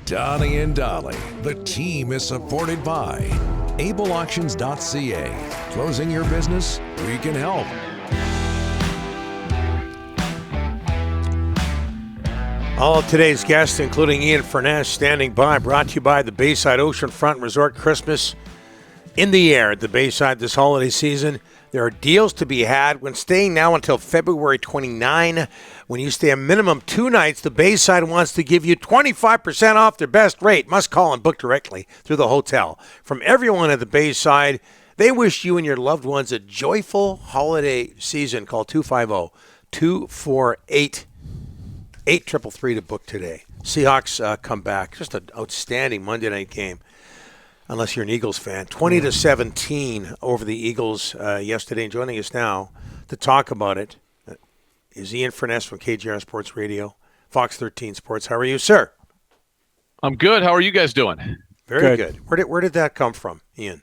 Donnie and Dolly. The team is supported by ableauctions.ca. Closing your business? We can help. All of today's guests, including Ian Furness, standing by, brought to you by the Bayside Oceanfront Resort. Christmas in the air at the Bayside this holiday season. There are deals to be had when staying now until February 29. When you stay a minimum 2 nights, the Bayside wants to give you 25% off their best rate. Must call and book directly through the hotel. From everyone at the Bayside, they wish you and your loved ones a joyful holiday season. Call 250-248-8333 to book today. Seahawks come back. Just an outstanding Monday night game. Unless you're an Eagles fan. 20-17 over the Eagles yesterday. And joining us now to talk about it is Ian Furness from KJR Sports Radio, Fox 13 Sports. How are you, sir? I'm good. How are you guys doing? Very good. Where did that come from, Ian?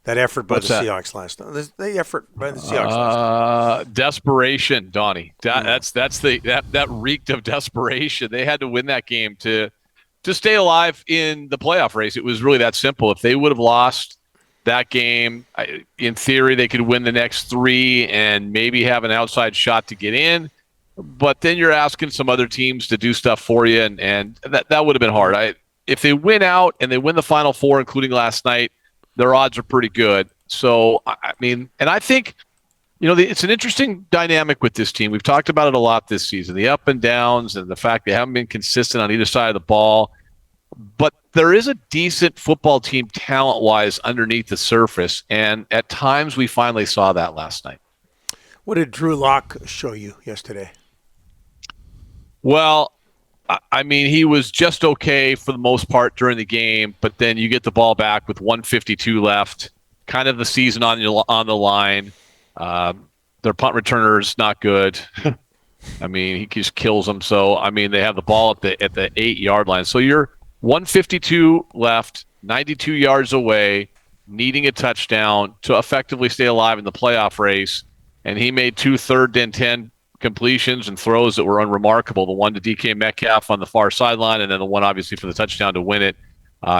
That effort by What's the that? Seahawks last night. The effort by the Seahawks last night. Desperation, Donnie. That reeked of desperation. They had to win that game to stay alive in the playoff race. It was really that simple. If they would have lost that game, in theory, they could win the next 3 and maybe have an outside shot to get in. But then you're asking some other teams to do stuff for you, and that would have been hard. If they win out and they win the Final Four, including last night, their odds are pretty good. So, I think, it's an interesting dynamic with this team. We've talked about it a lot this season, the up and downs and the fact they haven't been consistent on either side of the ball. But there is a decent football team talent-wise underneath the surface, and at times we finally saw that last night. What did Drew Lock show you yesterday? Well, he was just okay for the most part during the game, but then you get the ball back with 1:52 left, kind of the season on the line. Their punt returner's not good. He just kills them. So, they have the ball at the 8-yard line. So you're 1:52 left, 92 yards away, needing a touchdown to effectively stay alive in the playoff race. And he made 2 3rd-and-10 completions and throws that were unremarkable. The one to DK Metcalf on the far sideline, and then the one obviously for the touchdown to win it.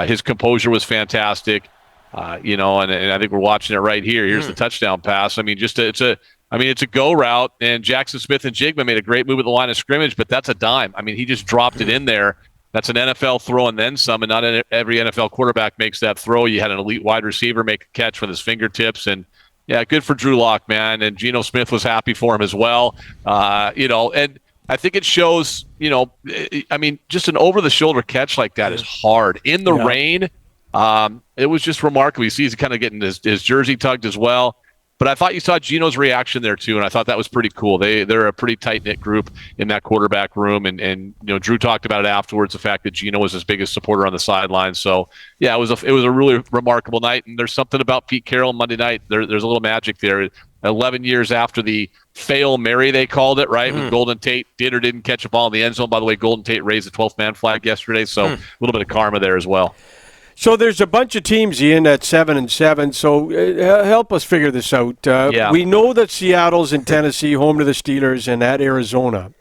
His composure was fantastic. And I think we're watching it right here. Here's the touchdown pass. It's a go route, and Jackson Smith and Jigma made a great move at the line of scrimmage, but that's a dime. He just dropped it in there. That's an NFL throw and then some, and not every NFL quarterback makes that throw. You had an elite wide receiver make a catch with his fingertips, and yeah, good for Drew Lock, man. And Gino Smith was happy for him as well. And I think it shows, just an over-the-shoulder catch like that is hard. In the rain, it was just remarkable. You see he's kind of getting his jersey tugged as well. But I thought you saw Gino's reaction there, too, and I thought that was pretty cool. They're a pretty tight-knit group in that quarterback room, and Drew talked about it afterwards, the fact that Gino was his biggest supporter on the sideline. So, yeah, it was a really remarkable night, and there's something about Pete Carroll Monday night. There's a little magic there. 11 years after the Fail Mary, they called it, right? When Golden Tate did or didn't catch a ball in the end zone. By the way, Golden Tate raised the 12th man flag yesterday, so a little bit of karma there as well. So there's a bunch of teams, Ian, at 7-7. So help us figure this out. We know that Seattle's in Tennessee, home to the Steelers, and at Arizona.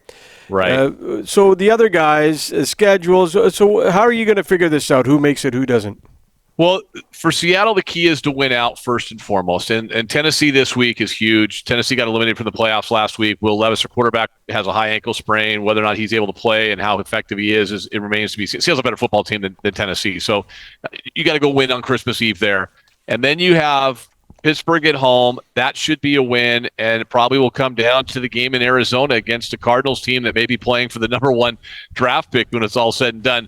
Right. So the other guys' schedules. So how are you going to figure this out? Who makes it? Who doesn't? Well, for Seattle, the key is to win out first and foremost. And Tennessee this week is huge. Tennessee got eliminated from the playoffs last week. Will Levis, their quarterback, has a high ankle sprain. Whether or not he's able to play and how effective he is it remains to be seen. Seattle's a better football team than Tennessee. So you got to go win on Christmas Eve there. And then you have Pittsburgh at home. That should be a win, and it probably will come down to the game in Arizona against a Cardinals team that may be playing for the number 1 draft pick when it's all said and done.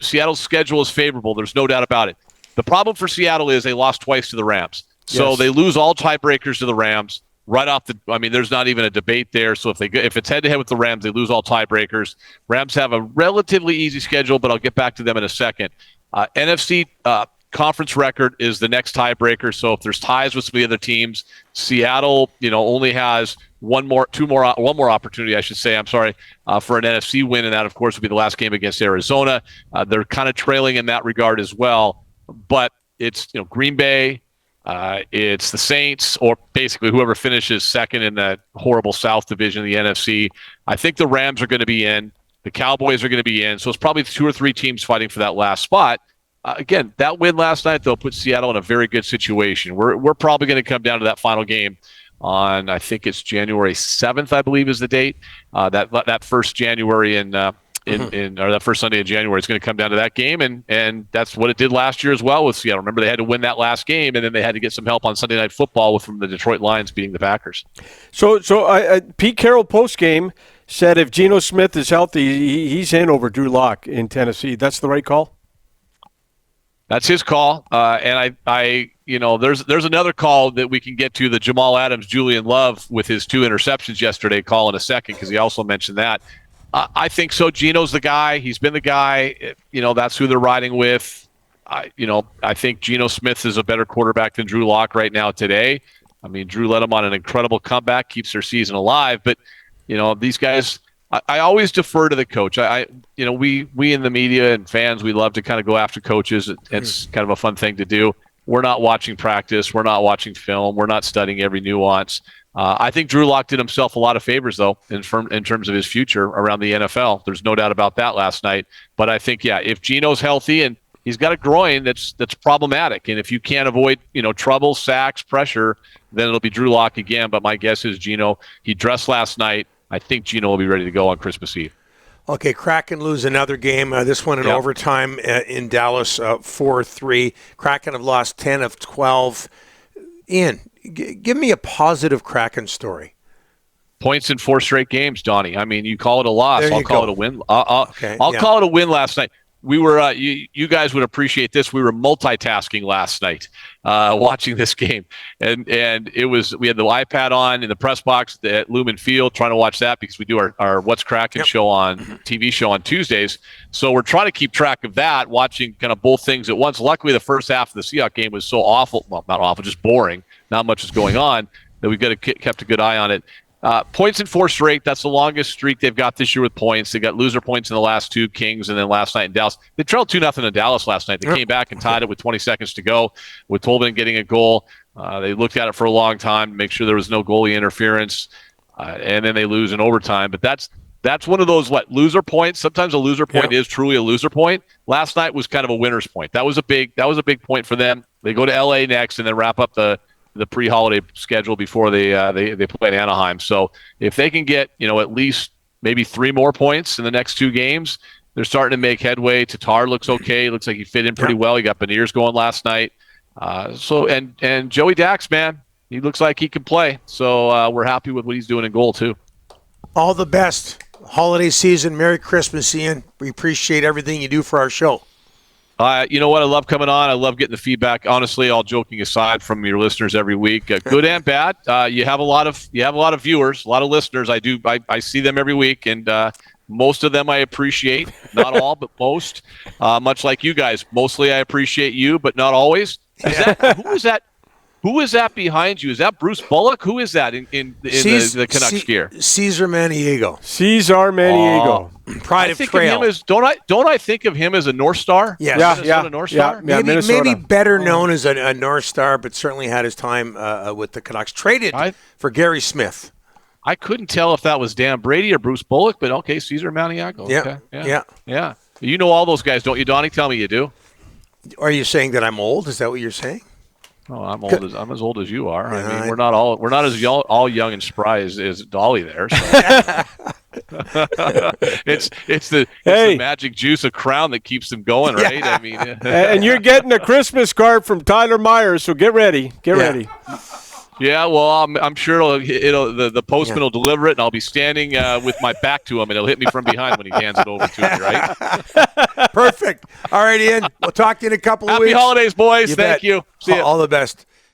Seattle's schedule is favorable. There's no doubt about it. The problem for Seattle is they lost twice to the Rams. So they lose all tiebreakers to the Rams right off the – there's not even a debate there. So if it's head-to-head with the Rams, they lose all tiebreakers. Rams have a relatively easy schedule, but I'll get back to them in a second. NFC conference record is the next tiebreaker. So if there's ties with some of the other teams, Seattle, only has one more opportunity, I should say, for an NFC win, and that, of course, would be the last game against Arizona. They're kind of trailing in that regard as well. But it's, Green Bay, it's the Saints, or basically whoever finishes second in that horrible South division of the NFC. I think the Rams are going to be in. The Cowboys are going to be in. So it's probably 2 or 3 teams fighting for that last spot. Again, that win last night, though, put Seattle in a very good situation. We're probably going to come down to that final game on, I think it's January 7th, I believe is the date. That first January or that first Sunday in January, it's going to come down to that game, and that's what it did last year as well with Seattle. Remember, they had to win that last game, and then they had to get some help on Sunday Night Football from the Detroit Lions beating the Packers. So Pete Carroll post-game said if Geno Smith is healthy, he's in over Drew Lock in Tennessee. That's the right call? That's his call, and I there's another call that we can get to, the Jamal Adams, Julian Love with his 2 interceptions yesterday call in a second, because he also mentioned that. I think so. Geno's the guy. He's been the guy. That's who they're riding with. I think Geno Smith is a better quarterback than Drew Lock right now today. I mean, Drew led them on an incredible comeback, keeps their season alive. But these guys, I always defer to the coach. We in the media and fans, we love to kind of go after coaches. It's kind of a fun thing to do. We're not watching practice. We're not watching film. We're not studying every nuance. I think Drew Lock did himself a lot of favors, though, in terms of his future around the NFL. There's no doubt about that last night. But I think, if Geno's healthy and he's got a groin that's problematic, and if you can't avoid trouble, sacks, pressure, then it'll be Drew Lock again. But my guess is Geno. He dressed last night. I think Geno will be ready to go on Christmas Eve. Okay, Kraken lose another game. This one in overtime in Dallas, 4-3. Kraken have lost 10 of 12. Ian, give me a positive Kraken story. Points in 4 straight games, Donnie. I mean, you call it a loss. I'll call it a win. I'll call it a win last night. We were, you guys would appreciate this. We were multitasking last night, watching this game, and we had the iPad on in the press box at Lumen Field, trying to watch that because we do our What's Kraken show on TV show on Tuesdays. So we're trying to keep track of that, watching kind of both things at once. Luckily, the first half of the Seahawks game was so awful, well, not awful, just boring. Not much is going on, that we've kept a good eye on it. Points in 4 straight. That's the longest streak they've got this year with points. They got loser points in the last 2, Kings, and then last night in Dallas. They trailed 2-0 in Dallas last night. They came back and tied it with 20 seconds to go, with Tolbin getting a goal. They looked at it for a long time to make sure there was no goalie interference, and then they lose in overtime. But that's one of those loser points. Sometimes a loser point is truly a loser point. Last night was kind of a winner's point. That was a big point for them. They go to LA next and then wrap up the pre-holiday schedule before they play in Anaheim. So if they can get at least maybe 3 more points in the next 2 games, they're starting to make headway. Tatar looks okay. Looks like he fit in pretty well. He got Beniers going last night. And Joey Dax, man, he looks like he can play. So we're happy with what he's doing in goal too. All the best. Holiday season. Merry Christmas, Ian. We appreciate everything you do for our show. You know what? I love coming on. I love getting the feedback. Honestly, all joking aside, from your listeners every week, good and bad. You have a lot of viewers, a lot of listeners. I see them every week, and most of them I appreciate. Not all, but most. Much like you guys, mostly I appreciate you, but not always. Who is that behind you? Is that Bruce Bullock? Who is that in the Canucks gear? Cesar Maniego. Cesar Maniego. Pride of Trail. Don't I think of him as a North Star? Yes. Minnesota North Star? Maybe better known as a North Star, but certainly had his time with the Canucks. Traded for Gary Smith. I couldn't tell if that was Dan Brady or Bruce Bullock, but okay, Cesar Maniego. Yeah. Yeah. You know all those guys, don't you, Donnie? Tell me you do. Are you saying that I'm old? Is that what you're saying? Oh, I'm as old as you are. I mean, we're not as all young and spry as Dolly there. So. it's the magic juice of Crown that keeps them going, right? I mean, and you're getting a Christmas card from Tyler Myers, so get ready. Get ready. Yeah, well, I'm sure the postman will deliver it, and I'll be standing with my back to him, and he'll hit me from behind when he hands it over to me, right? Perfect. All right, Ian. We'll talk to you in a couple of weeks. Happy holidays, boys. Thank you. See ya. All the best.